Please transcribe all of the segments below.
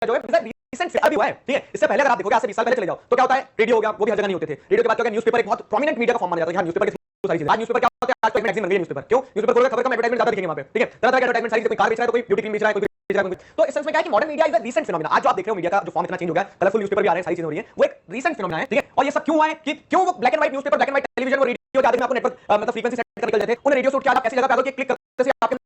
जो है रिसेंट अभी हुआ है, ठीक है। इससे पहले अगर आप देखोगे, आज से 20 साल पहले चले जाओ तो क्या होता है, रेडियो हो गया, वो भी हर जगह नहीं होते थे। रेडियो के बाद क्या हो गया, न्यूज़पेपर एक बहुत प्रोमिनेंट मीडिया का फॉर्म माना जाता है। यहाँ न्यूज़पेपर के थ्रू सारी चीजें, आज न्यूज़पेपर क्या होता है, आज तो एक मैगजीन बन गई है न्यूज़पेपर। क्यों? न्यूज़पेपर खोलोगे, खबर का एडवर्टाइजमेंट ज्यादा दिखेंगे वहां पे, ठीक है। तरह तरह के एडवर्टाइजमेंट, सारी कोई कार बेच रहा है तो कोई ब्यूटी क्रीम बेच रहा है, कोई बेच रहा है, तो इस सेंस में क्या है कि modern media is a recent phenomena. आज जो आप देख रहे हो मीडिया का जो फॉर्म इतना चेंज हो गया, कलरफुल न्यूज़पेपर भी आ रहे हैं, सारी चीजें हो रही है, वो एक रीसेंट फिनोमेना है, ठीक है। और ये सब क्यों हुआ है कि क्यों वो black and white newspaper, black and white television, वो रेडियो के आदमी आपको नेटवर्क मतलब फ्रीक्वेंसी सेट करके चल जाते हैं, उन्हें रेडियो सूट के आप ऐसी जगह पे आ गए कि क्लिक करते से आपके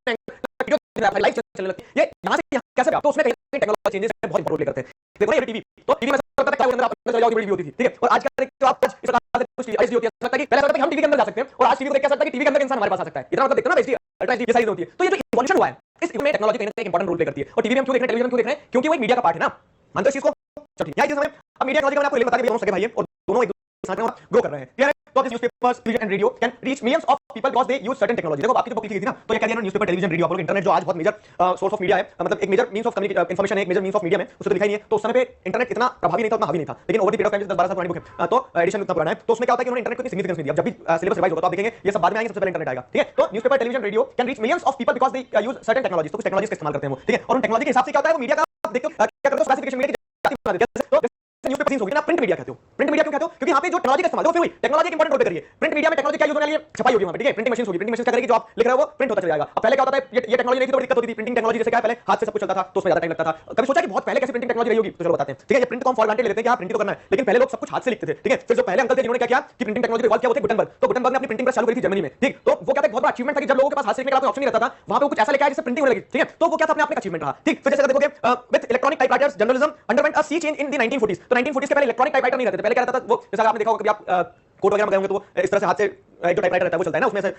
वीडियो लाइव चलने लगती है। ये यहां से कैसे, तो उसमें कहीं टेक्नोलॉजी चेंजेस बहुत इंपॉर्टेंट प्ले करते हैं। देखो ये टीवी, तो टीवी में होता था क्या, अंदर आप अंदर चले जाओगे, बड़ी होती थी, ठीक है। और आज क्या देखते हो आप, इस प्रकार से कुछ ऐसी होती है, लगता है कि पहले लगता था कि हम टीवी के अंदर जा सकते हैं, और आज टीवी को देख के सकता है कि टीवी के अंदर इंसान हमारे पास आ सकता है। इतना मतलब देखते हो ना, अल्ट्रा एचडी साइज होती है। तो ये जो इवोल्यूशन हुआ है, इस में टेक्नोलॉजी कहीं ना कहीं इंपॉर्टेंट रोल प्ले करती है। और टीवी में हम क्यों देख रहे हैं, टेलीविजन क्यों देख रहे हैं, क्योंकि वो एक मीडिया का पार्ट है ना। मानते हो इस चीज को, चलो ठीक है। यही चीज अब मीडिया टेक्नोलॉजी का मैं आपको बता दें, दोनों सगे भाई हैं और दोनों एक दूसरे के साथ ग्रो कर रहे हैं, ठीक है। तो this newspapers, television and radio can reach millions of people because they use certain technology. देखो आपकी जो बुक लिखी थी ना, तो ये कह दिया ना, न्यूज़पेपर, टेलीविजन, रेडियो, आप लोग इंटरनेट जो आज बहुत मेजर सोर्स ऑफ मीडिया है, मतलब एक major means of communication, information है, एक मेजर मींस ऑफ मीडिया में, उसको तो लिखा ही नहीं है। तो उस समय पे इंटरनेट इतना प्रभावी नहीं था, उतना हावी नहीं था। लेकिन over the period of time, 10-12 साल पुरानी बुक है, तो एडिशन उतना पुराना है, तो उसमें क्या होता है कि उन्होंने इंटरनेट को इतनी सिग्निफिकेंस नहीं दी। अब जब भी सिलेबस रिवाइज होगा तो आप देखेंगे ये सब बाद में आएंगे, सबसे पहले इंटरनेट आएगा, ठीक है। तो newspaper, television, radio can reach millions of people because they use certain technologies. तो कुछ टेक्नोलॉजीज का इस्तेमाल करते हैं वो, ठीक है। और उन टेक्नोलॉजी के हिसाब से क्या होता है, वो मीडिया का आप देखते हो क्या करते हो, क्लासिफिकेशन मीडिया की जाति बना देते हैं। तो न्यूज़पेपर सीन्स हो गया ना, प्रिंट मीडिया कहते हो। प्रिंट मीडिया क्यों कहते हो, क्योंकि यहाँ पे जो टेक्नोलॉजी का इस्तेमाल, फिर वही टेक्नोलॉजी एक इंपॉर्टेंट रोल प्ले करिए। प्रिंट मीडिया में टेक्नोलॉजी क्या यूज होने वाली है, छपाई होगी वहां पे, ठीक है। प्रिंटिंग मशीन होगी, प्रिंटिंग मशीन क्या करेगी, जो आप लिख रहे हो वो प्रिंट होता चला जाएगा। अब पहले क्या होता था, ये टेक्नोलॉजी नहीं थी तो बड़ी दिक्कत होती थी। प्रिंटिंग टेक्नोलॉजी जैसे क्या पहले हाथ से सब कुछ चलता था, तो उसमें ज्यादा टाइम लगता था। कभी सोचा कि बहुत पहले कैसे प्रिंटिंग टेक्नोलॉजी रही होगी, तो चलो बताते हैं, ठीक है। ये प्रिंट को हम फॉर ग्रांटेड ले लेते हैं कि हाँ प्रिंट तो करना है, लेकिन पहले लोग सब कुछ हाथ से लिखते थे, ठीक है। फिर जो पहले अंकल थे जिन्होंने क्या किया कि प्रिंटिंग टेक्नोलॉजी इवॉल्व किया, वो थे गुटेनबर्ग। तो गुटेनबर्ग ने अपनी प्रिंटिंग प्रेस चालू करी थी जर्मनी में, ठीक। तो वो क्या था, बहुत बड़ा अचीवमेंट था कि जब लोगों के पास हाथ से लिखने का कोई ऑप्शन नहीं रहता था, वहां पे वो कुछ ऐसा लेके आया जिससे प्रिंटिंग होने लगी, ठीक है। तो वो क्या था, अपने आप में अचीवमेंट रहा, ठीक। फिर जैसे देखोगे with electronic typewriters, journalism underwent a sea change in the 1940s। तो 1940s के पहले इलेक्ट्रॉनिक टाइपराइटर नहीं रहते थे। पहले क्या रहता था, वो जैसा आपने देखा होगा, कभी आप कोड वगैरह में गए होंगे तो इस तरह से हाथ से जो टाइपराइटर रहता है वो चलता है ना, उसमें से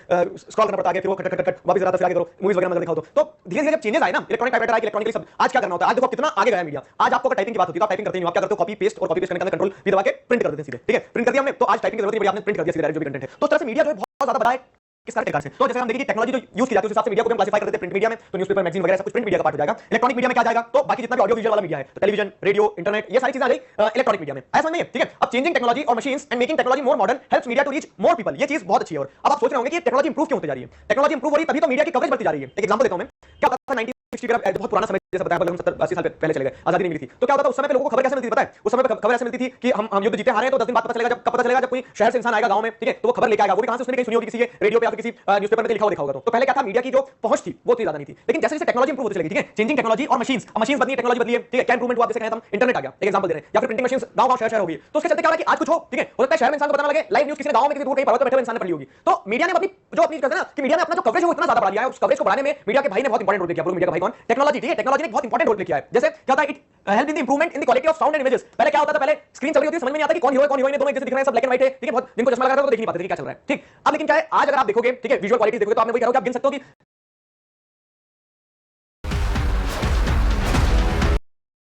स्क्रॉल करना पड़ता है, फिर वो खट खट खट वापस जरा फिर आगे करो, मूवीज वगैरह में दिखाओ। तो धीरे धीरे जब चेंजेस आए ना, इलेक्ट्रॉनिक टाइपराइटर आए, इलेक्ट्रॉनिकली सब, आज क्या करना होता है, आज देखो कितना आगे गया है मीडिया। आज आपको अगर टाइपिंग की बात होती है तो आप टाइपिंग करते नहीं हो, आप क्या करते हो, कॉपी पेस्ट, और कॉपी पेस्ट करने के अंदर कंट्रोल भी दबा के प्रिंट कर देते हैं सीधे, ठीक है। प्रिंट कर दिया हमने, तो आज टाइपिंग की जरूरत नहीं पड़ी, आपने प्रिंट कर दिया सीधे डायरेक्ट जो भी कंटेंट है। तो इस तरह से मीडिया जो है बहुत ज्यादा बड़ा है किस प्रकार से। तो जैसे हम देखिए कि टेक्नोलॉजी जो यूज की जाती है उस हिसाब से मीडिया को हम क्लासिफाई करते हैं। प्रिंट मीडिया में तो न्यूज़पेपर, मैगजीन वगैरह सब कुछ प्रिंट मीडिया का पार्ट हो जाएगा। इलेक्ट्रॉनिक मीडिया में क्या जाएगा, तो बाकी जितना भी ऑडियो विजुअल वाला मीडिया है, तो टेलीविजन, रेडियो, इंटरनेट, ये सारी चीजें आ गई इलेक्ट्रॉनिक मीडिया में। ऐसा समझ में, ठीक है। अब चेंजिंग टेक्नोलॉजी और machines and making technology more modern helps media to reach more people. ये चीज बहुत अच्छी है। और अब आप सोच रहे होंगे कि टेक्नोलॉजी इंप्रूव क्यों होती जा रही है। टेक्नोलॉजी इंप्रूव हो रही है तभी तो मीडिया की कवरेज बढ़ती जा रही है। एक एग्जांपल देता हूं मैं, क्या होता था 1960 का बहुत पुराना समय, जैसे बताया, हम 70-80 साल पहले चले गए, आजादी नहीं मिली थी, तो क्या होता था उस समय पे लोगों को खबर कैसे मिलती थी पता है। उस समय पे खबर ऐसे मिलती थी कि हम युद्ध जीते हारे हैं, तो 10 दिन बाद पता चलेगा, जब कब पता चलेगा, जब कोई शहर से इंसान आएगा गांव में, ठीक है, तो वो खबर लेके आएगा। वो भी कहां से, उसने कहीं सुनी होगी, किसी के रेडियो पे या किसी न्यूज़पेपर में लिखा हुआ देखा होगा। तो पहले क्या था, मीडिया की जो पहुंच थी वो इतनी ज्यादा नहीं थी। लेकिन जैसे जैसे टेक्नोलॉजी इंप्रूव होती चलेगी, ठीक है, चेंजिंग टेक्नोलॉजी और मशीन्स बदली है, टेक्नोलॉजी बदली है, ठीक है। क्या इंप्रूवमेंट हुआ, जैसे कहते हैं हम इंटरनेट आ गया, एक एग्जांपल दे रहे हैं, या फिर प्रिंटिंग मशीन्स गांव-गांव, शहर-शहर होगी। तो उसके चलते क्या होगा कि आज कुछ हो, ठीक है, हो सकता है शहर में इंसान को पता ना लगे, लाइव न्यूज़ किसी ने गांव में किसी दूर कहीं पर्वत पे बैठे हुए इंसान ने पढ़ी होगी। तो मीडिया ने अपनी कहते हैं ना कि मीडिया ने अपना जो कवरेज है वो इतना ज्यादा बढ़ा दिया है। उस कवरेज को बढ़ाने में मीडिया के भाई ने बहुत इंपॉर्टेंट रोल प्ले किया। मीडिया का भाई कौन, टेक्नोलॉजी, ठीक है। टेक्नोलॉजी ने बहुत इंपॉर्टेंट रोल प्ले किया है। जैसे क्या होता है, it help in the improvement in the quality of sound and images. पहले क्या होता था, पहले स्क्रीन चल रही होती है, समझ में नहीं आता कि कौन हीरो है कौन हीरोइन है, दोनों एक जैसे दिख रहे हैं, सब ब्लैक एंड व्हाइट है, ठीक है। बहुत जिनको चश्मा लगा रहता है वो देख नहीं पाते थे कि क्या चल रहा है, ठीक। अब लेकिन क्या है, आज अगर आप देखोगे, ठीक है, विजुअल क्वालिटी देखोगे तो आपने वही कहा कि आप गिन सकते हो कि